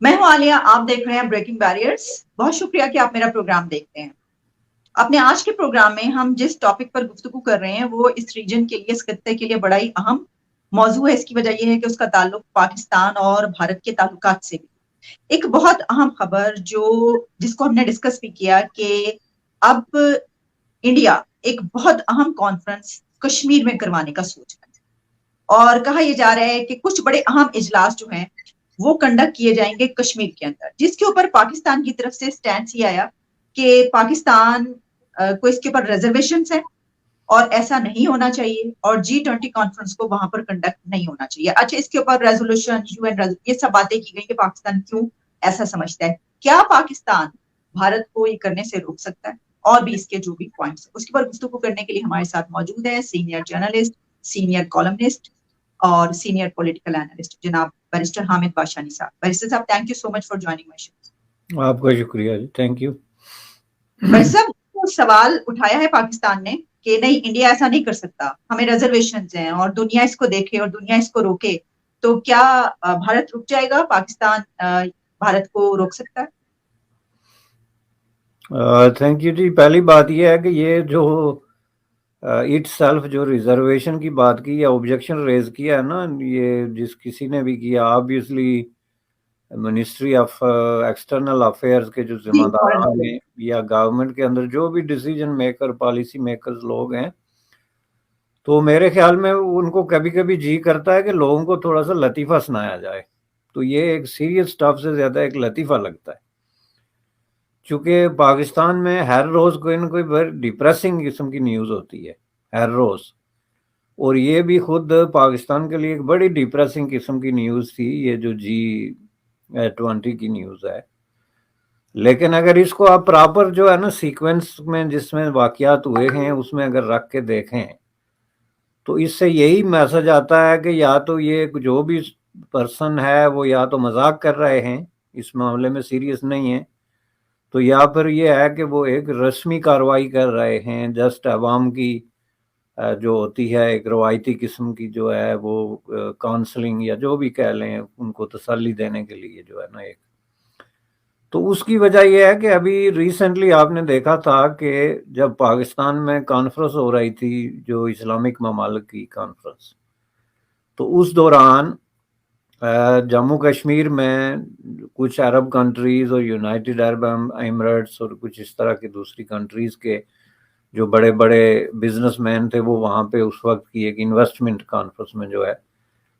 میں ہوں عالیہ، آپ دیکھ رہے ہیں بریکنگ بیریئرز۔ بہت شکریہ کہ آپ میرا پروگرام دیکھتے ہیں۔ اپنے آج کے پروگرام میں ہم جس ٹاپک پر گفتگو کر رہے ہیں وہ اس ریجن کے لیے، اس خطے کے لیے بڑا ہی اہم موضوع ہے۔ اس کی وجہ یہ ہے کہ اس کا تعلق پاکستان اور بھارت کے تعلقات سے بھی۔ ایک بہت اہم خبر جس کو ہم نے ڈسکس بھی کیا کہ اب انڈیا ایک بہت اہم کانفرنس کشمیر میں کروانے کا سوچ رہا ہے، اور کہا یہ جا رہا ہے کہ کچھ بڑے اہم اجلاس جو ہیں وہ کنڈکٹ کیے جائیں گے کشمیر کے اندر، جس کے اوپر پاکستان کی طرف سے سٹینڈ یہ آیا کہ پاکستان کو اس کے اوپر ریزرویشنز ہیں اور ایسا نہیں ہونا چاہیے، اور G20 کانفرنس کو وہاں پر کنڈکٹ نہیں ہونا چاہیے۔ اچھا، اس کے اوپر ریزولوشن UN یہ سب باتیں کی گئی کہ پاکستان کیوں ایسا سمجھتا ہے، کیا پاکستان بھارت کو یہ کرنے سے روک سکتا ہے، اور بھی اس کے جو بھی پوائنٹس ہیں اس کے اوپر گفتگو کرنے کے لیے ہمارے ساتھ موجود ہے سینئر جرنلسٹ، سینئر کالمنسٹ اور سینئر پولیٹیکل اینالسٹ جناب بیرسٹر حامد باشانی صاحب۔ بیرسٹر صاحب، thank you so much for joining my show. آپ کا شکریہ جی، تھینک یو۔ بیرسٹر صاحب، سوال اٹھایا ہے پاکستان نے کہ نہیں، انڈیا ایسا نہیں کر سکتا، ہمیں ریزرویشنز ہیں اور دنیا اس کو دیکھے اور دنیا اس کو روکے، تو کیا بھارت رک جائے گا؟ پاکستان بھارت کو روک سکتا ہے؟ تھینک یو جی۔ پہلی بات یہ ہے کہ یہ جو اٹ سیلف جو ریزرویشن کی بات کی یا آبجیکشن ریز کیا ہے نا، یہ جس کسی نے بھی کیا، obviously ministry of external affairs کے جو ذمہ داران ہیں یا گورنمنٹ کے اندر جو بھی ڈیسیجن میکر، پالیسی میکرز لوگ ہیں، تو میرے خیال میں ان کو کبھی کبھی جی کرتا ہے کہ لوگوں کو تھوڑا سا لطیفہ سنایا جائے، تو یہ ایک سیریس سٹف سے زیادہ ایک لطیفہ لگتا ہے، چونکہ پاکستان میں ہر روز کوئی نہ کوئی ڈپریسنگ قسم کی نیوز ہوتی ہے ہر روز، اور یہ بھی خود پاکستان کے لیے ایک بڑی ڈپریسنگ قسم کی نیوز تھی، یہ جو G20 کی نیوز ہے۔ لیکن اگر اس کو آپ پراپر جو ہے نا سیکوینس میں جس میں واقعات ہوئے ہیں اس میں اگر رکھ کے دیکھیں تو اس سے یہی میسج آتا ہے کہ یا تو یہ جو بھی پرسن ہے وہ یا تو مذاق کر رہے ہیں، اس معاملے میں سیریس نہیں ہے، تو یا پھر یہ ہے کہ وہ ایک رسمی کارروائی کر رہے ہیں، جسٹ عوام کی جو ہوتی ہے ایک روایتی قسم کی جو ہے وہ کاؤنسلنگ یا جو بھی کہہ لیں، ان کو تسلی دینے کے لیے جو ہے نا ایک، تو اس کی وجہ یہ ہے کہ ابھی ریسنٹلی آپ نے دیکھا تھا کہ جب پاکستان میں کانفرنس ہو رہی تھی جو اسلامک ممالک کی کانفرنس، تو اس دوران جموں کشمیر میں کچھ عرب کنٹریز اور یونائٹڈ عرب ایمریٹس اور کچھ اس طرح کی دوسری کنٹریز کے جو بڑے بڑے بزنس مین تھے وہ وہاں پہ اس وقت کی ایک انویسٹمنٹ کانفرنس میں جو ہے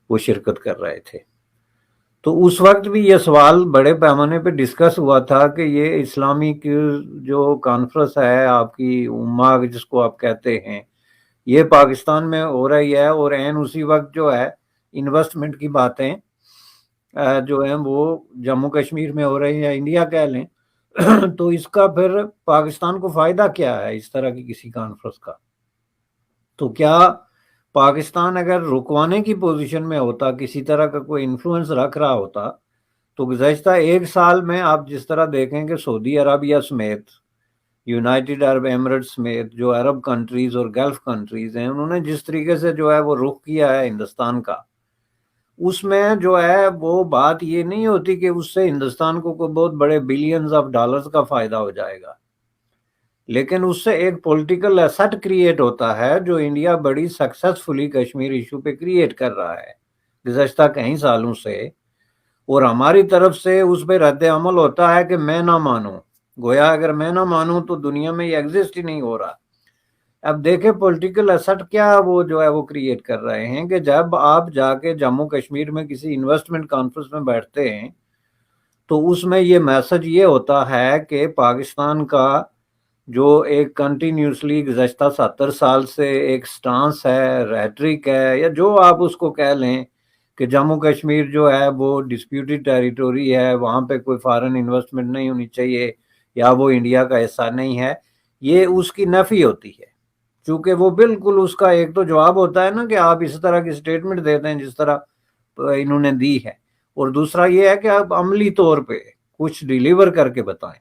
وہ شرکت کر رہے تھے، تو اس وقت بھی یہ سوال بڑے پیمانے پہ ڈسکس ہوا تھا کہ یہ اسلامک جو کانفرنس ہے آپ کی امہ جس کو آپ کہتے ہیں، یہ پاکستان میں ہو رہی ہے، اور این اسی وقت جو ہے انویسٹمنٹ کی باتیں جو ہیں وہ جموں کشمیر میں ہو رہی ہیں یا انڈیا کہہ لیں، تو اس کا پھر پاکستان کو فائدہ کیا ہے اس طرح کی کسی کانفرنس کا؟ تو کیا پاکستان اگر رکوانے کی پوزیشن میں ہوتا، کسی طرح کا کوئی انفلوئنس رکھ رہا ہوتا، تو گزشتہ ایک سال میں آپ جس طرح دیکھیں کہ سعودی عربیہ سمیت، یونائٹڈ عرب ایمریٹس سمیت جو عرب کنٹریز اور گلف کنٹریز ہیں، انہوں نے جس طریقے سے جو ہے وہ رخ کیا ہے ہندوستان کا، اس میں جو ہے وہ بات یہ نہیں ہوتی کہ اس سے ہندوستان کو کوئی بہت بڑے بلینز آف ڈالرز کا فائدہ ہو جائے گا، لیکن اس سے ایک پولیٹیکل ایسٹ کریٹ ہوتا ہے جو انڈیا بڑی سکسیسفلی کشمیر ایشو پہ کریٹ کر رہا ہے گزشتہ کئی سالوں سے، اور ہماری طرف سے اس پہ رد عمل ہوتا ہے کہ میں نہ مانوں، گویا اگر میں نہ مانوں تو دنیا میں یہ ایگزسٹ ہی نہیں ہو رہا۔ اب دیکھیں پولیٹیکل ایسٹ کیا وہ جو ہے وہ کریٹ کر رہے ہیں کہ جب آپ جا کے جموں کشمیر میں کسی انویسٹمنٹ کانفرنس میں بیٹھتے ہیں تو اس میں یہ میسج یہ ہوتا ہے کہ پاکستان کا جو ایک کنٹینیوسلی گزشتہ 70 سال سے ایک سٹانس ہے، ریٹرک ہے، یا جو آپ اس کو کہہ لیں کہ جموں کشمیر جو ہے وہ ڈسپیوٹڈ ٹیریٹوری ہے، وہاں پہ کوئی فارن انویسٹمنٹ نہیں ہونی چاہیے یا وہ انڈیا کا حصہ نہیں ہے، یہ اس کی نفی ہوتی ہے، چونکہ وہ بالکل اس کا ایک تو جواب ہوتا ہے نا کہ آپ اس طرح کی سٹیٹمنٹ دیتے ہیں جس طرح انہوں نے دی ہے، اور دوسرا یہ ہے کہ آپ عملی طور پہ کچھ ڈیلیور کر کے بتائیں۔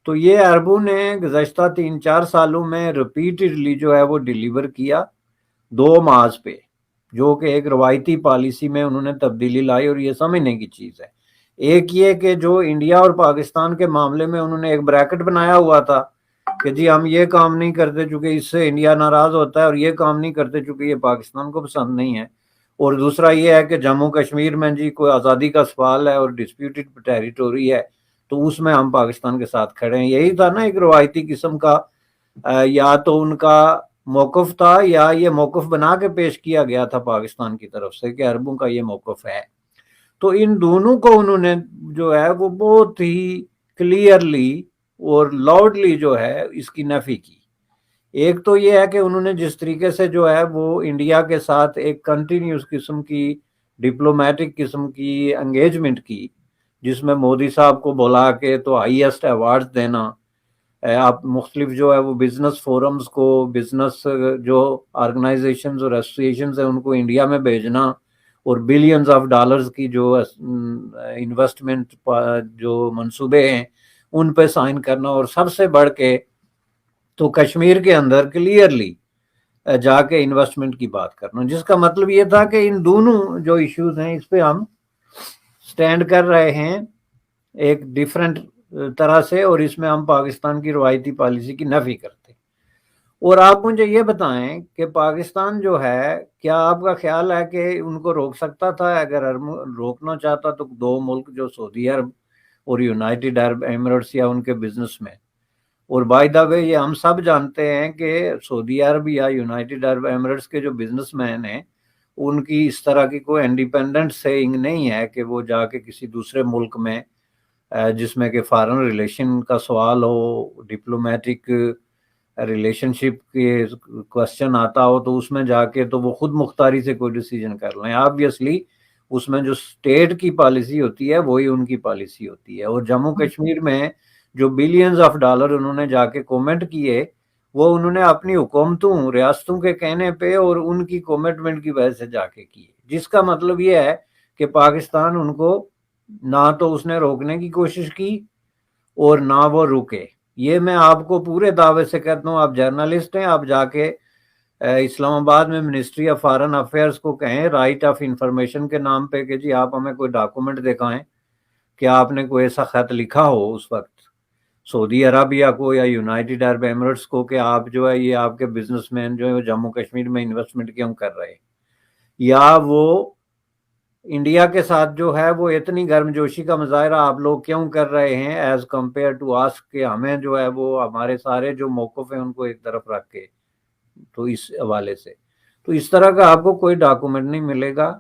تو یہ عربوں نے گزشتہ 3-4 سالوں میں ریپیٹڈلی جو ہے وہ ڈیلیور کیا 2 محاذ پہ، جو کہ ایک روایتی پالیسی میں انہوں نے تبدیلی لائی، اور یہ سمجھنے کی چیز ہے۔ ایک یہ کہ جو انڈیا اور پاکستان کے معاملے میں انہوں نے ایک بریکٹ بنایا ہوا تھا کہ جی ہم یہ کام نہیں کرتے چونکہ اس سے انڈیا ناراض ہوتا ہے، اور یہ کام نہیں کرتے چونکہ یہ پاکستان کو پسند نہیں ہے، اور دوسرا یہ ہے کہ جموں کشمیر میں جی کوئی آزادی کا سوال ہے اور ڈسپیوٹڈ ٹیریٹوری ہے تو اس میں ہم پاکستان کے ساتھ کھڑے ہیں۔ یہی تھا نا ایک روایتی قسم کا یا تو ان کا موقف تھا یا یہ موقف بنا کے پیش کیا گیا تھا پاکستان کی طرف سے کہ عربوں کا یہ موقف ہے۔ تو ان دونوں کو انہوں نے جو ہے وہ بہت ہی کلیئرلی اور لاؤڈلی جو ہے اس کی نفی کی۔ ایک تو یہ ہے کہ انہوں نے جس طریقے سے جو ہے وہ انڈیا کے ساتھ ایک کنٹینیوس قسم کی ڈپلومیٹک قسم کی انگیجمنٹ کی، جس میں مودی صاحب کو بلا کے تو ہائیسٹ ایوارڈز دینا، آپ مختلف جو ہے وہ بزنس فورمز کو، بزنس جو آرگنائزیشنز اور ایسوسیشنز ہیں ان کو انڈیا میں بھیجنا، اور بلینز آف ڈالرز کی جو انویسٹمنٹ جو منصوبے ہیں ان پہ سائن کرنا، اور سب سے بڑھ کے تو کشمیر کے اندر کلیئرلی جا کے انویسٹمنٹ کی بات کرنا، جس کا مطلب یہ تھا کہ ان دونوں جو ایشوز ہیں اس پہ ہم سٹینڈ کر رہے ہیں ایک ڈیفرنٹ طرح سے، اور اس میں ہم پاکستان کی روایتی پالیسی کی نفی کرتے ہیں۔ اور آپ مجھے یہ بتائیں کہ پاکستان جو ہے، کیا آپ کا خیال ہے کہ ان کو روک سکتا تھا؟ اگر روکنا چاہتا تو دو ملک جو سعودی عرب اور یونائٹڈ عرب ایمریٹس یا ان کے بزنس مین، اور بائی دا وے یہ ہم سب جانتے ہیں کہ سعودی عرب یا یونائٹڈ عرب ایمریٹس کے جو بزنس مین ہیں ان کی اس طرح کی کوئی انڈیپینڈنٹ سیئنگ نہیں ہے کہ وہ جا کے کسی دوسرے ملک میں جس میں کہ فارن ریلیشن کا سوال ہو، ڈپلومیٹک ریلیشن شپ کے کوشچن آتا ہو تو اس میں جا کے تو وہ خود مختاری سے کوئی ڈیسیجن کر لیں۔ آبویسلی اس میں جو اسٹیٹ کی پالیسی ہوتی ہے وہی ان کی پالیسی ہوتی ہے۔ اور جموں کشمیر میں جو بلینز آف ڈالر انہوں نے جا کے کومنٹ کیے وہ انہوں نے اپنی حکومتوں ریاستوں کے کہنے پہ اور ان کی کومٹمنٹ کی وجہ سے جا کے کیے، جس کا مطلب یہ ہے کہ پاکستان ان کو نہ تو اس نے روکنے کی کوشش کی اور نہ وہ رکے۔ یہ میں آپ کو پورے دعوے سے کہتا ہوں، آپ جرنلسٹ ہیں، آپ جا کے اسلام آباد میں منسٹری آف فارن افیئرس کو کہیں رائٹ آف انفارمیشن کے نام پہ کہ جی آپ ہمیں کوئی ڈاکومنٹ دکھائیں کہ آپ نے کوئی ایسا خط لکھا ہو اس وقت سعودی عربیہ کو یا یونائٹڈ عرب ایمریٹس کو کہ آپ جو ہے یہ آپ کے بزنس مین جو ہے جموں کشمیر میں انویسٹمنٹ کیوں کر رہے، یا وہ انڈیا کے ساتھ جو ہے وہ اتنی گرم جوشی کا مظاہرہ آپ لوگ کیوں کر رہے ہیں ایز کمپیئر ٹو آسک کہ ہمیں جو ہے وہ ہمارے سارے جو موقف ہیں ان کو ایک طرف رکھ کے۔ تو اس حوالے سے تو اس طرح کا آپ کو کوئی ڈاکومنٹ نہیں ملے گا۔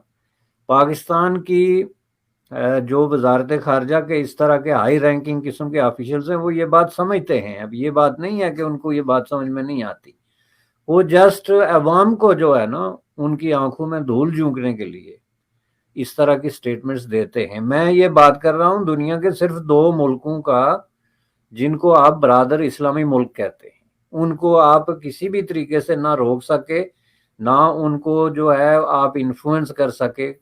پاکستان کی جو وزارت خارجہ کے اس طرح کے ہائی رینکنگ قسم کے آفیشلز ہیں وہ یہ بات سمجھتے ہیں، اب یہ بات نہیں ہے کہ ان کو یہ بات سمجھ میں نہیں آتی، وہ جسٹ عوام کو جو ہے نا ان کی آنکھوں میں دھول جھونکنے کے لیے اس طرح کی سٹیٹمنٹس دیتے ہیں۔ میں یہ بات کر رہا ہوں دنیا کے صرف دو ملکوں کا جن کو آپ برادر اسلامی ملک کہتے ہیں، ان کو آپ کسی بھی طریقے سے نہ روک سکے، نہ ان کو جو ہے آپ انفلوئنس کر سکے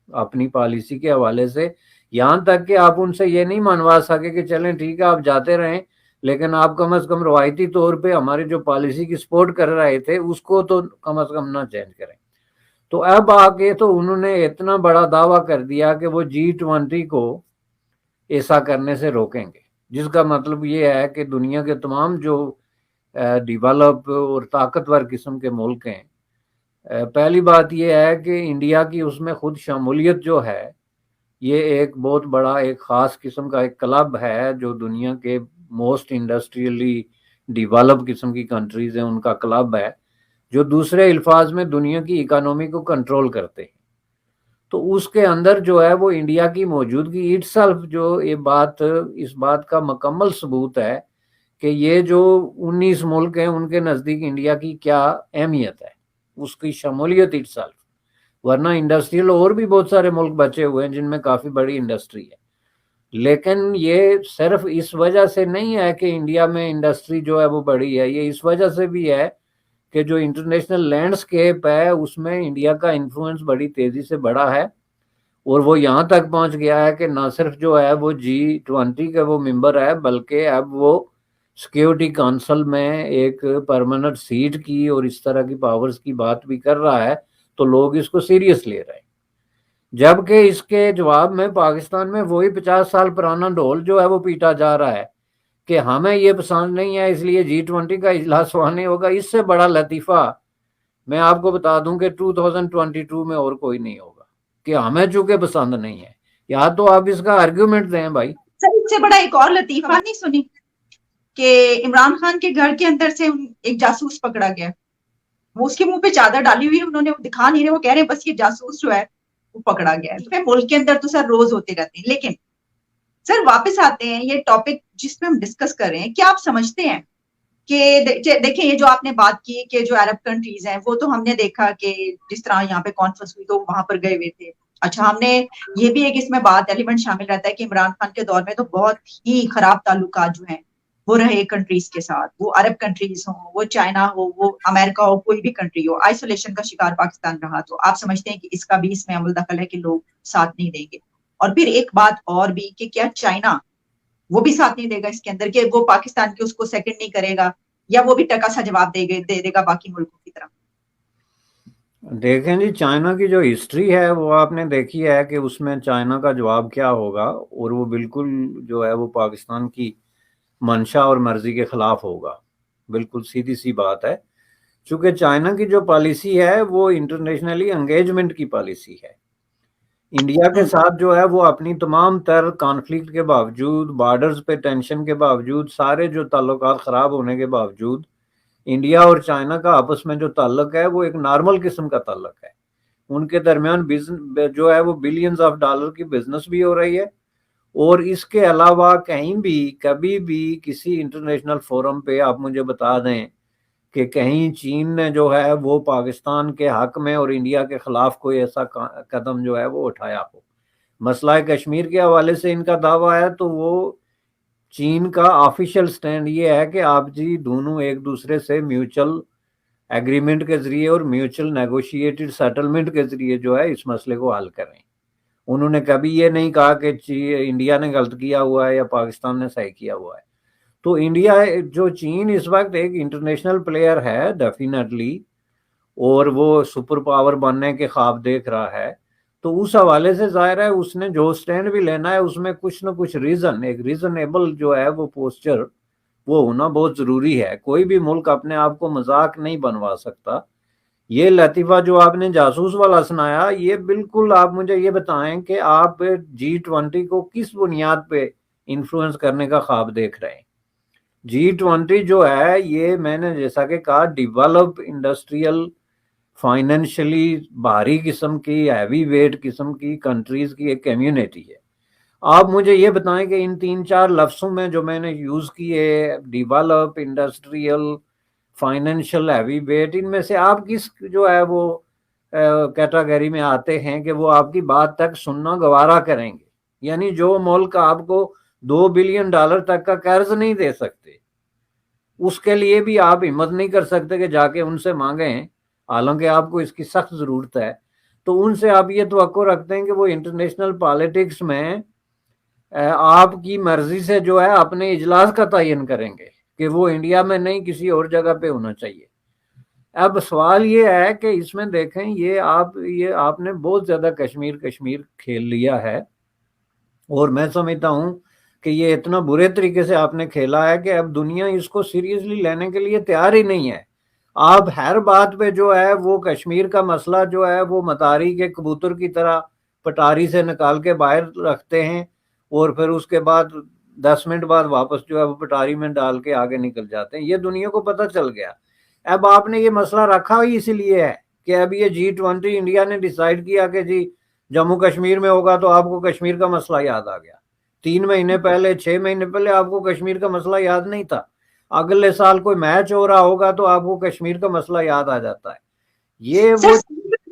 اپنی پالیسی کے حوالے سے، یہاں تک کہ آپ ان سے یہ نہیں منوا سکے کہ چلیں ٹھیک ہے آپ جاتے رہیں لیکن آپ کم از کم روایتی طور پہ ہماری جو پالیسی کی سپورٹ کر رہے تھے اس کو تو کم از کم نہ چینج کریں۔ تو اب آگے تو انہوں نے اتنا بڑا دعویٰ کر دیا کہ وہ G20 کو ایسا کرنے سے روکیں گے، جس کا مطلب یہ ہے کہ دنیا کے تمام جو ڈیولپ اور طاقتور قسم کے ملک ہیں، پہلی بات یہ ہے کہ انڈیا کی اس میں خود شمولیت جو ہے یہ ایک بہت بڑا ایک خاص قسم کا ایک کلب ہے جو دنیا کے موسٹ انڈسٹریلی ڈیولپ قسم کی کنٹریز ہیں ان کا کلب ہے، جو دوسرے الفاظ میں دنیا کی اکانومی کو کنٹرول کرتے ہیں۔ تو اس کے اندر جو ہے وہ انڈیا کی موجودگی اٹ سیلف جو یہ بات اس بات کا مکمل ثبوت ہے کہ یہ جو 19 ملک ہیں ان کے نزدیک انڈیا کی کیا اہمیت ہے، اس کی شمولیت اٹ سیلف، ورنہ انڈسٹریل اور بھی بہت سارے ملک بچے ہوئے ہیں جن میں کافی بڑی انڈسٹری ہے، لیکن یہ صرف اس وجہ سے نہیں ہے کہ انڈیا میں انڈسٹری جو ہے وہ بڑی ہے، یہ اس وجہ سے بھی ہے کہ جو انٹرنیشنل لینڈسکیپ ہے اس میں انڈیا کا انفلوئنس بڑی تیزی سے بڑا ہے، اور وہ یہاں تک پہنچ گیا ہے کہ نہ صرف جو ہے وہ G20 کا وہ ممبر ہے بلکہ اب وہ سیکیورٹی کونسل میں ایک پرماننٹ سیٹ کی اور اس طرح کی پاورز کی بات بھی کر رہا ہے، تو لوگ اس کو سیریس لے رہے ہیں۔ جبکہ اس کے جواب میں پاکستان میں وہی 50 سال پرانا ڈھول جو ہے وہ پیٹا جا رہا ہے کہ ہمیں یہ پسند نہیں ہے اس لیے G20 کا اجلاس وہاں نہیں ہوگا. اس سے بڑا لطیفہ میں آپ کو بتا دوں کہ 2022 میں اور کوئی نہیں ہوگا کہ ہمیں چونکہ پسند نہیں ہے. یا تو آپ اس کا آرگیومنٹ دیں بھائی. سر اس سے بڑا ایک اور لطیفہ نہیں سنی کہ عمران خان کے گھر کے اندر سے ایک جاسوس پکڑا گیا, وہ اس کے منہ پہ چادر ڈالی ہوئی ہے, انہوں نے دکھا نہیں رہے, وہ کہہ رہے ہیں بس یہ جاسوس جو ہے وہ پکڑا گیا ہے. ملک کے اندر تو سر روز ہوتے رہتے ہیں. لیکن سر واپس آتے ہیں یہ ٹاپک جس پہ ہم ڈسکس کر رہے ہیں. کیا آپ سمجھتے ہیں کہ دیکھیں یہ جو آپ نے بات کی کہ جو عرب کنٹریز ہیں وہ تو ہم نے دیکھا کہ جس طرح یہاں پہ کانفرنس ہوئی تو وہاں پر گئے ہوئے تھے. اچھا, ہم نے یہ بھی ایک اس میں بات ایلیمنٹ شامل رہتا ہے کہ عمران خان کے دور میں تو بہت ہی خراب تعلقات جو ہیں وہ رہے کنٹریز کے ساتھ, وہ عرب کنٹریز ہوں, وہ چائنا ہو, وہ امریکہ ہو, کوئی بھی کنٹری ہو, آئسولیشن کا شکار پاکستان رہا. تو آپ سمجھتے ہیں کہ اس کا بھی اس میں عمل دخل ہے کہ لوگ ساتھ نہیں دیں گے. اور پھر ایک بات اور بھی کہ کیا چائنا وہ بھی ساتھ نہیں دے گا اس کے اندر کہ وہ پاکستان کے اس کو سیکنڈ نہیں کرے گا, یا وہ بھی ٹکا سا جواب دے دے گا باقی ملکوں کی طرح؟ دیکھیں جی, چائنا کی جو ہسٹری ہے وہ آپ نے دیکھی ہے کہ اس میں چائنا کا جواب کیا ہوگا, اور وہ بالکل جو ہے وہ پاکستان کی منشا اور مرضی کے خلاف ہوگا. بالکل سیدھی سی بات ہے, چونکہ چائنا کی جو پالیسی ہے وہ انٹرنیشنلی انگیجمنٹ کی پالیسی ہے. انڈیا کے ساتھ جو ہے وہ اپنی تمام تر کانفلکٹ کے باوجود, بارڈرز پہ ٹینشن کے باوجود, سارے جو تعلقات خراب ہونے کے باوجود, انڈیا اور چائنا کا آپس میں جو تعلق ہے وہ ایک نارمل قسم کا تعلق ہے. ان کے درمیان جو ہے وہ بلینز آف ڈالر کی بزنس بھی ہو رہی ہے, اور اس کے علاوہ کہیں بھی کبھی بھی کسی انٹرنیشنل فورم پہ آپ مجھے بتا دیں کہ کہیں چین نے جو ہے وہ پاکستان کے حق میں اور انڈیا کے خلاف کوئی ایسا قدم جو ہے وہ اٹھایا ہو. مسئلہ کشمیر کے حوالے سے ان کا دعویٰ ہے تو وہ چین کا آفیشیل سٹینڈ یہ ہے کہ آپ جی دونوں ایک دوسرے سے میوچل ایگریمنٹ کے ذریعے اور میوچل نیگوشیٹڈ سیٹلمنٹ کے ذریعے جو ہے اس مسئلے کو حل کریں. انہوں نے کبھی یہ نہیں کہا کہ انڈیا نے غلط کیا ہوا ہے یا پاکستان نے صحیح کیا ہوا ہے. تو انڈیا جو چین اس وقت ایک انٹرنیشنل پلیئر ہے ڈیفینیٹلی, اور وہ سپر پاور بننے کے خواب دیکھ رہا ہے, تو اس حوالے سے ظاہر ہے اس نے جو سٹینڈ بھی لینا ہے اس میں کچھ نہ کچھ ریزن, ایک ریزنیبل جو ہے وہ پوسچر وہ ہونا بہت ضروری ہے. کوئی بھی ملک اپنے آپ کو مذاق نہیں بنوا سکتا. یہ لطیفہ جو آپ نے جاسوس والا سنایا, یہ بالکل آپ مجھے یہ بتائیں کہ آپ G20 کو کس بنیاد پہ انفلوئنس کرنے کا خواب دیکھ رہے ہیں. G20 جو ہے یہ میں نے جیسا کہ کہا ڈیولپ انڈسٹریل فائنینشلی بھاری قسم کی ہیوی ویٹ قسم کی کنٹریز کی ایک کمیونٹی ہے. آپ مجھے یہ بتائیں کہ ان 3-4 لفظوں میں جو میں نے یوز کیے, develop, industrial, financial, heavy weight, ان میں سے آپ کس جو ہے وہ کیٹاگری میں آتے ہیں کہ وہ آپ کی بات تک سننا گوارا کریں گے؟ یعنی جو ملک آپ کو $2 بلین تک کا قرض نہیں دے سکتے, اس کے لیے بھی آپ ہمت نہیں کر سکتے کہ جا کے ان سے مانگیں, حالانکہ آپ کو اس کی سخت ضرورت ہے. تو ان سے آپ یہ توقع رکھتے ہیں کہ وہ انٹرنیشنل پالیٹکس میں آپ کی مرضی سے جو ہے اپنے اجلاس کا تعین کریں گے کہ وہ انڈیا میں نہیں کسی اور جگہ پہ ہونا چاہیے. اب سوال یہ ہے کہ اس میں دیکھیں یہ آپ نے بہت زیادہ کشمیر کھیل لیا ہے, اور میں سمجھتا ہوں کہ یہ اتنا برے طریقے سے آپ نے کھیلا ہے کہ اب دنیا اس کو سیریسلی لینے کے لیے تیار ہی نہیں ہے. آپ ہر بات پہ جو ہے وہ کشمیر کا مسئلہ جو ہے وہ متاری کے کبوتر کی طرح پٹاری سے نکال کے باہر رکھتے ہیں, اور پھر اس کے بعد 10 منٹ بعد واپس جو ہے وہ پٹاری میں ڈال کے آگے نکل جاتے ہیں. یہ دنیا کو پتہ چل گیا. اب آپ نے یہ مسئلہ رکھا ہی اسی لیے ہے کہ اب یہ G20 انڈیا نے ڈیسائیڈ کیا کہ جی جموں کشمیر میں ہوگا تو آپ کو کشمیر کا مسئلہ یاد آ گیا. 3 مہینے پہلے 6 مہینے پہلے آپ کو کشمیر کا مسئلہ یاد نہیں تھا. اگلے سال کوئی میچ ہو رہا ہوگا تو آپ کو کشمیر کا مسئلہ یاد آ جاتا ہے. یہ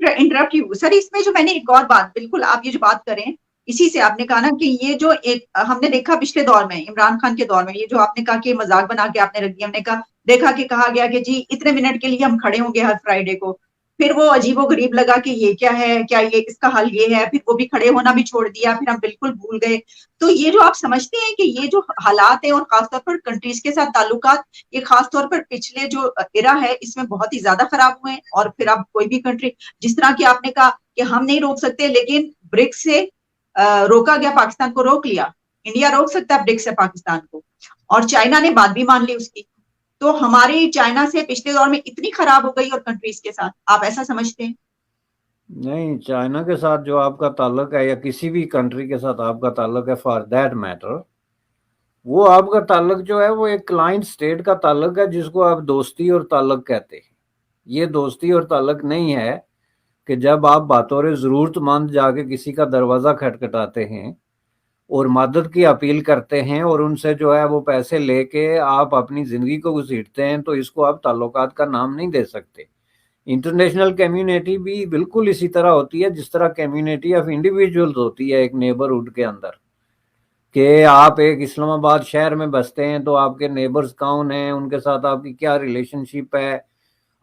انٹرپٹ یو سر, اس میں جو میں نے ایک اور بات, بالکل آپ یہ جو بات کریں اسی سے آپ نے کہا نا کہ یہ جو ایک ہم نے دیکھا پچھلے دور میں عمران خان کے دور میں, یہ جو آپ نے کہا کہ مذاق بنا کے آپ نے رکھ دیا, ہم نے کہا دیکھا کہ کہا گیا کہ جی اتنے منٹ کے لیے ہم کھڑے ہوں گے ہر فرائیڈے کو, پھر وہ عجیب و غریب لگا کہ یہ کیا ہے, کیا یہ اس کا حل یہ ہے, پھر وہ بھی کھڑے ہونا بھی چھوڑ دیا, پھر ہم بالکل بھول گئے. تو یہ جو آپ سمجھتے ہیں کہ یہ جو حالات ہیں اور خاص طور پر کنٹریز کے ساتھ تعلقات, یہ خاص طور پر پچھلے جو ایرا ہے اس میں بہت ہی زیادہ خراب ہوئے ہیں, اور پھر اب کوئی بھی کنٹری, جس طرح کہ آپ نے کہا کہ ہم نہیں روک سکتے, لیکن برکس سے روکا گیا, پاکستان کو روک لیا. انڈیا روک سکتا ہے برکس سے پاکستان کو, اور چائنا نے بات بھی مان لی اس کی. تو ہماری چائنا سے پچھلے دور میں اتنی خراب ہو گئی اور کنٹریز کے ساتھ, آپ ایسا سمجھتے ہیں؟ نہیں, چائنا کے ساتھ جو آپ کا تعلق ہے یا کسی بھی کنٹری کے ساتھ آپ کا تعلق ہے فار دیٹ میٹر, وہ آپ کا تعلق جو ہے وہ ایک کلائنٹ سٹیٹ کا تعلق ہے جس کو آپ دوستی اور تعلق کہتے ہیں. یہ دوستی اور تعلق نہیں ہے کہ جب آپ بطور ضرورت مند جا کے کسی کا دروازہ کھٹکھٹاتے ہیں اور مدد کی اپیل کرتے ہیں اور ان سے جو ہے وہ پیسے لے کے آپ اپنی زندگی کو گھسیٹتے ہیں, تو اس کو آپ تعلقات کا نام نہیں دے سکتے. انٹرنیشنل کمیونٹی بھی بالکل اسی طرح ہوتی ہے جس طرح کمیونٹی آف انڈیویجولز ہوتی ہے ایک نیبرہڈ کے اندر, کہ آپ ایک اسلام آباد شہر میں بستے ہیں تو آپ کے نیبرز کون ہیں, ان کے ساتھ آپ کی کیا ریلیشن شپ ہے.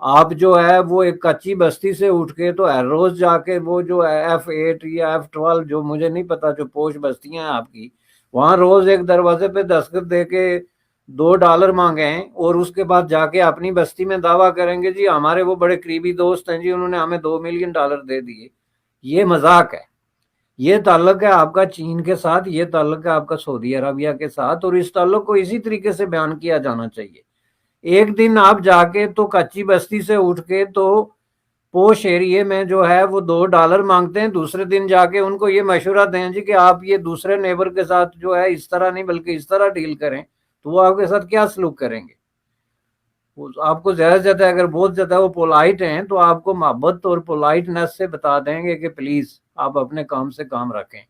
آپ جو ہے وہ ایک کچی بستی سے اٹھ کے تو ہر روز جا کے وہ جو F8 یا F12 جو مجھے نہیں پتا جو پوش بستیاں ہیں آپ کی, وہاں روز ایک دروازے پہ دستخط دے کے $2 مانگے ہیں, اور اس کے بعد جا کے اپنی بستی میں دعویٰ کریں گے جی ہمارے وہ بڑے قریبی دوست ہیں جی انہوں نے ہمیں $2 ملین دے دیے. یہ مذاق ہے. یہ تعلق ہے آپ کا چین کے ساتھ, یہ تعلق ہے آپ کا سعودی عربیہ کے ساتھ, اور اس تعلق کو اسی طریقے سے بیان کیا جانا چاہیے. ایک دن آپ جا کے تو کچی بستی سے اٹھ کے تو پوش ایریے میں جو ہے وہ $2 مانگتے ہیں, دوسرے دن جا کے ان کو یہ مشورہ دیں جی کہ آپ یہ دوسرے نیبر کے ساتھ جو ہے اس طرح نہیں بلکہ اس طرح ڈیل کریں, تو وہ آپ کے ساتھ کیا سلوک کریں گے؟ آپ کو زیادہ سے زیادہ اگر بہت زیادہ وہ پولائٹ ہیں تو آپ کو محبت اور پولائٹنس سے بتا دیں گے کہ پلیز آپ اپنے کام سے کام رکھیں.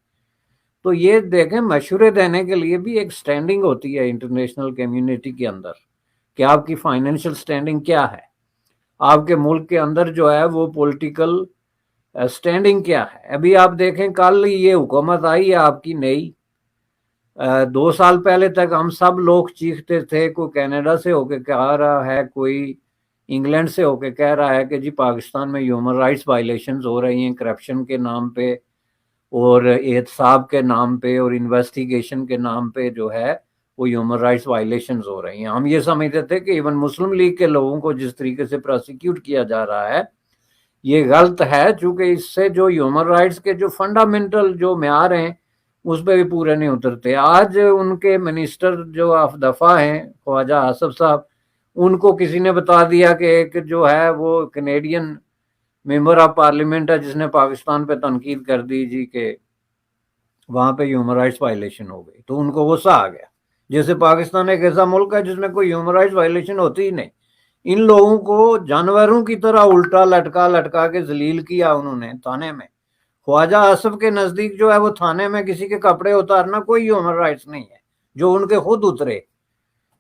تو یہ دیکھیں, مشورے دینے کے لیے بھی ایک سٹینڈنگ ہوتی ہے انٹرنیشنل کمیونٹی کے اندر کہ آپ کی فائنینشیل سٹینڈنگ کیا ہے, آپ کے ملک کے اندر جو ہے وہ پولیٹیکل سٹینڈنگ کیا ہے. ابھی آپ دیکھیں کل یہ حکومت آئی ہے آپ کی نئی, 2 سال پہلے تک ہم سب لوگ چیختے تھے, کوئی کینیڈا سے ہو کے کہہ رہا ہے, کوئی انگلینڈ سے ہو کے کہہ رہا ہے کہ جی پاکستان میں ہیومن رائٹس وائلیشنز ہو رہی ہیں کرپشن کے نام پہ اور احتساب کے نام پہ اور انویسٹیگیشن کے نام پہ جو ہے وہ ہیومن رائٹس وائلیشنز ہو رہی ہیں. ہم یہ سمجھتے تھے کہ ایون مسلم لیگ کے لوگوں کو جس طریقے سے پروسیکیوٹ کیا جا رہا ہے یہ غلط ہے, چونکہ اس سے جو ہیومن رائٹس کے جو فنڈامنٹل جو معیار ہیں اس پہ بھی پورے نہیں اترتے. آج ان کے منسٹر جو آف دفاع ہیں خواجہ آصف صاحب, ان کو کسی نے بتا دیا کہ ایک جو ہے وہ کینیڈین ممبر آف پارلیمنٹ ہے جس نے پاکستان پہ تنقید کر دی جی کہ وہاں پہ ہیومن رائٹس وائلیشن ہو گئی, تو ان کو غصہ آ گیا. جیسے پاکستان ایک ایسا ملک ہے جس میں کوئی ہیومن رائٹس وائلیشن ہوتی ہی نہیں. ان لوگوں کو جانوروں کی طرح الٹا لٹکا لٹکا کے ذلیل کیا انہوں نے تھانے میں. خواجہ آصف کے نزدیک جو ہے وہ تھانے میں کسی کے کپڑے اتارنا کوئی ہیومن رائٹس نہیں ہے جو ان کے خود اترے.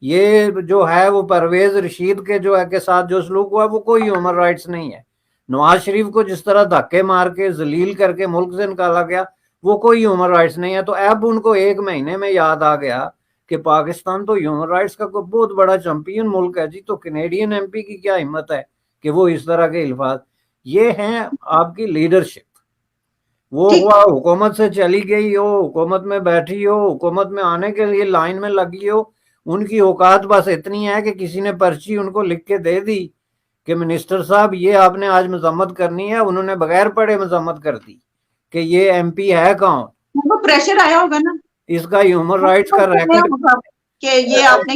یہ جو ہے وہ پرویز رشید کے جو ہے کے ساتھ جو سلوک ہوا وہ کوئی ہیومن رائٹس نہیں ہے. نواز شریف کو جس طرح دھکے مار کے ذلیل کر کے ملک سے نکالا گیا وہ کوئی ہیومن رائٹس نہیں ہے. تو اب ان کو 1 مہینے میں یاد آ گیا کہ پاکستان تو ہیومن رائٹس کا کوئی بہت بڑا چیمپئن ملک ہے جی, تو کینیڈین ایم پی کی کیا ہمت ہے کہ وہ اس طرح کے الفاظ. یہ ہیں آپ کی لیڈرشپ. وہ ہوا حکومت سے چلی گئی ہو, حکومت میں بیٹھی ہو, حکومت میں آنے کے لیے لائن میں لگی ہو, ان کی اوقات بس اتنی ہے کہ کسی نے پرچی ان کو لکھ کے دے دی کہ منسٹر صاحب یہ آپ نے آج مذمت کرنی ہے, انہوں نے بغیر پڑھے مذمت کر دی کہ یہ ایم پی ہے کون. پریشر آیا ہوگا نا اس کا ہیومن رائٹس کا ریکارڈ کہ یہ آپ نے,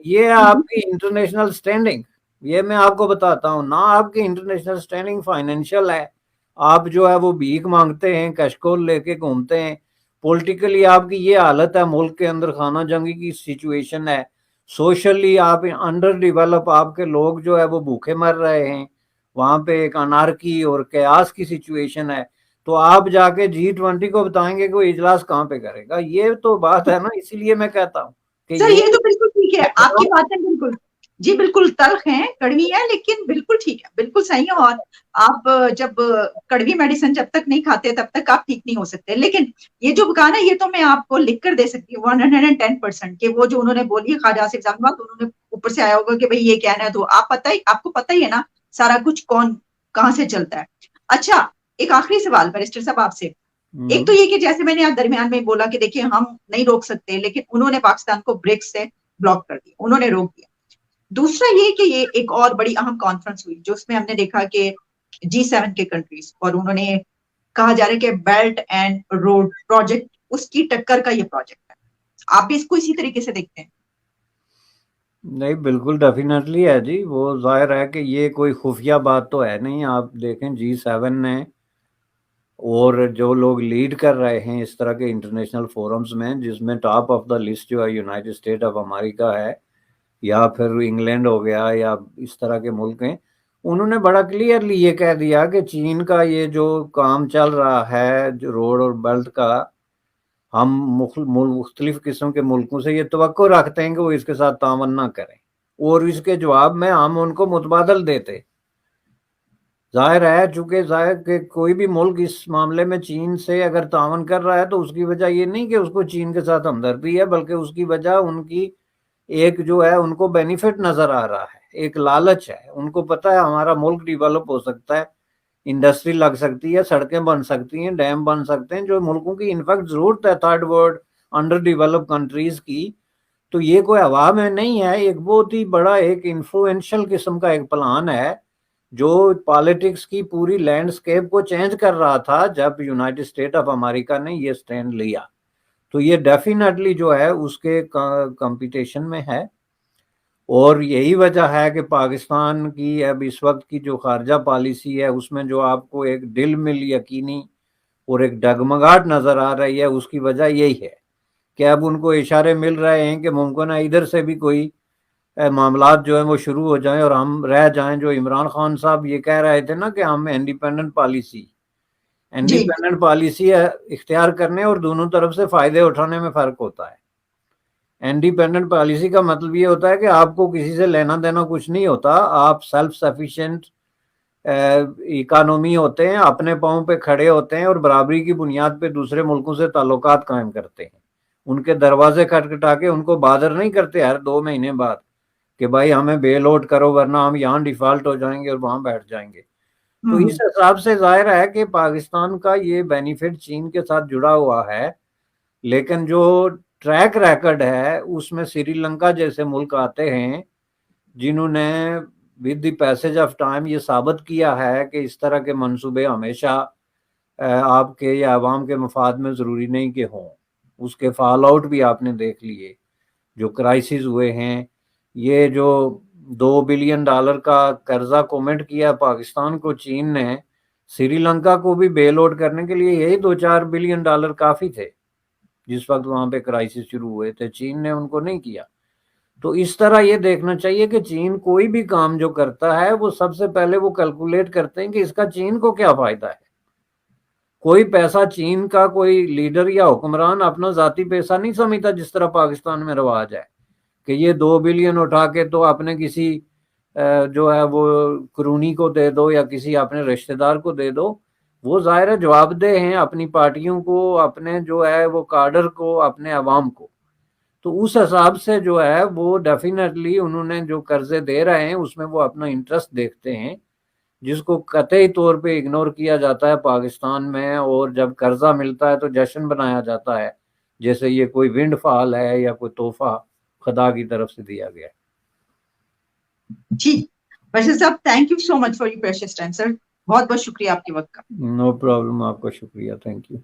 یہ آپ کی انٹرنیشنل سٹینڈنگ, یہ میں آپ کو بتاتا ہوں نا, آپ کی انٹرنیشنل سٹینڈنگ فائنینشیل ہے. آپ جو ہے وہ بھیک مانگتے ہیں, کشکول لے کے گھومتے ہیں. پولیٹیکلی آپ کی یہ حالت ہے, ملک کے اندر خانہ جنگی کی سچویشن ہے. سوشلی آپ انڈر ڈیولپ, آپ کے لوگ جو ہے وہ بھوکے مر رہے ہیں. وہاں پہ ایک انارکی اور قیاس کی سچویشن ہے. تو آپ جا کے G20 کو بتائیں گے کہ وہ اجلاس کہاں پہ کرے گا؟ یہ تو بات ہے نا. اسی لیے میں کہتا ہوں کہ سر یہ تو بالکل ٹھیک ہے, آپ کی باتیں بالکل جی بالکل تلخ ہیں, کڑوی ہیں, لیکن بالکل ٹھیک ہے, بالکل صحیح ہے. اور آپ جب کڑوی میڈیسن جب تک نہیں کھاتے تب تک آپ ٹھیک نہیں ہو سکتے. لیکن یہ جو کہا نا, یہ تو میں آپ کو لکھ کر دے سکتی ہوں 110% کہ وہ جو انہوں نے بولی خواجہ آصف صاحب بات, انہوں نے اوپر سے آیا ہوگا کہ بھئی یہ کہنا ہے, تو آپ کو پتہ ہی ہے نا سارا کچھ کون کہاں سے چلتا ہے. اچھا ایک آخری سوال بیرسٹر صاحب آپ سے. ایک تو یہ کہ جیسے میں نے آج درمیان میں بولا کہ دیکھیے ہم نہیں روک سکتے, لیکن انہوں نے پاکستان کو برکس سے بلاک کر دیا, انہوں نے روک دیا. دوسرا یہ کہ یہ ایک اور بڑی اہم کانفرنس ہوئی جو اس میں ہم نے دیکھا کہ G7 کے کنٹریز, اور انہوں نے کہا جا رہا ہے کہ بیلٹ اینڈ روڈ پروجیکٹ اس کی ٹکر کا یہ پروجیکٹ ہے. آپ بھی اس کو اسی طریقے سے دیکھتے ہیں؟ نہیں بالکل ڈیفینیٹلی ہے جی, وہ ظاہر ہے کہ یہ کوئی خفیہ بات تو ہے نہیں. آپ دیکھیں G7 نے اور جو لوگ لیڈ کر رہے ہیں اس طرح کے انٹرنیشنل فورمز میں, جس میں ٹاپ آف دا لسٹ جو ہے یونائٹڈ اسٹیٹ آف امریکہ ہے یا پھر انگلینڈ ہو گیا یا اس طرح کے ملک ہیں, انہوں نے بڑا کلیئرلی یہ کہہ دیا کہ چین کا یہ جو کام چل رہا ہے جو روڈ اور بیلٹ کا, ہم مختلف قسم کے ملکوں سے یہ توقع رکھتے ہیں کہ وہ اس کے ساتھ تعاون نہ کریں, اور اس کے جواب میں ہم ان کو متبادل دیتے. ظاہر ہے چونکہ ظاہر کہ کوئی بھی ملک اس معاملے میں چین سے اگر تعاون کر رہا ہے تو اس کی وجہ یہ نہیں کہ اس کو چین کے ساتھ ہمدردی ہے, بلکہ اس کی وجہ ان کی ایک جو ہے ان کو بینیفٹ نظر آ رہا ہے, ایک لالچ ہے. ان کو پتہ ہے ہمارا ملک ڈیولپ ہو سکتا ہے, انڈسٹری لگ سکتی ہے, سڑکیں بن سکتی ہیں, ڈیم بن سکتے ہیں, جو ملکوں کی انفیکٹ ضرورت ہے third world under develop countries کی. تو یہ کوئی ہوا میں نہیں ہے, ایک بہت ہی بڑا ایک انفلوئنشل قسم کا ایک پلان ہے جو پالیٹکس کی پوری لینڈسکیپ کو چینج کر رہا تھا جب یونائٹڈ اسٹیٹ آف امریکہ نے یہ سٹینڈ لیا. تو یہ ڈیفینیٹلی جو ہے اس کے کمپٹیشن میں ہے, اور یہی وجہ ہے کہ پاکستان کی اب اس وقت کی جو خارجہ پالیسی ہے اس میں جو آپ کو ایک دل مل یقینی اور ایک ڈگمگاہٹ نظر آ رہی ہے, اس کی وجہ یہی ہے کہ اب ان کو اشارے مل رہے ہیں کہ ممکن ہے ادھر سے بھی کوئی معاملات جو ہیں وہ شروع ہو جائیں اور ہم رہ جائیں. جو عمران خان صاحب یہ کہہ رہے تھے نا کہ ہم انڈیپینڈنٹ پالیسی اختیار کرنے اور دونوں طرف سے فائدے اٹھانے میں فرق ہوتا ہے. انڈیپینڈنٹ پالیسی کا مطلب یہ ہوتا ہے کہ آپ کو کسی سے لینا دینا کچھ نہیں ہوتا, آپ سیلف سفیشینٹ اکانومی ہوتے ہیں, اپنے پاؤں پہ کھڑے ہوتے ہیں اور برابری کی بنیاد پہ دوسرے ملکوں سے تعلقات قائم کرتے ہیں. ان کے دروازے کھٹکھٹا کے ان کو بادر نہیں کرتے ہر 2 مہینے بعد کہ بھائی ہمیں بیل آؤٹ کرو ورنہ ہم یہاں ڈیفالٹ ہو جائیں گے اور وہاں بیٹھ جائیں گے. تو اس حساب سے ظاہر ہے کہ پاکستان کا یہ بینیفٹ چین کے ساتھ جڑا ہوا ہے, لیکن جو ٹریک ریکارڈ ہے اس میں سری لنکا جیسے ملک آتے ہیں جنہوں نے with the passage of time یہ ثابت کیا ہے کہ اس طرح کے منصوبے ہمیشہ آپ کے یا عوام کے مفاد میں ضروری نہیں کہ ہوں. اس کے فال آؤٹ بھی آپ نے دیکھ لیے, جو کرائسس ہوئے ہیں. یہ جو $2 بلین کا قرضہ کومنٹ کیا پاکستان کو چین نے, سری لنکا کو بھی بیل آؤٹ کرنے کے لیے یہی $2-4 بلین کافی تھے جس وقت وہاں پہ کرائسس شروع ہوئے تھے. چین نے ان کو نہیں کیا. تو اس طرح یہ دیکھنا چاہیے کہ چین کوئی بھی کام جو کرتا ہے وہ سب سے پہلے وہ کیلکولیٹ کرتے ہیں کہ اس کا چین کو کیا فائدہ ہے. کوئی پیسہ چین کا کوئی لیڈر یا حکمران اپنا ذاتی پیسہ نہیں سمجھتا جس طرح پاکستان میں رواج ہے کہ یہ 2 بلین اٹھا کے تو اپنے کسی جو ہے وہ کرونی کو دے دو یا کسی اپنے رشتہ دار کو دے دو. وہ ظاہر جواب دہ ہیں اپنی پارٹیوں کو, اپنے جو ہے وہ کاڈر کو, اپنے عوام کو. تو اس حساب سے جو ہے وہ ڈیفینیٹلی انہوں نے جو قرضے دے رہے ہیں اس میں وہ اپنا انٹرسٹ دیکھتے ہیں, جس کو قطعی طور پہ اگنور کیا جاتا ہے پاکستان میں. اور جب قرضہ ملتا ہے تو جشن بنایا جاتا ہے جیسے یہ کوئی ونڈ فال ہے یا کوئی تحفہ خدا کی طرف سے دیا گیا. جی بشیر صاحب, thank you so much for your precious time sir. بہت بہت شکریہ آپ کے وقت کا. نو پرابلم, آپ کا شکریہ, تھینک یو.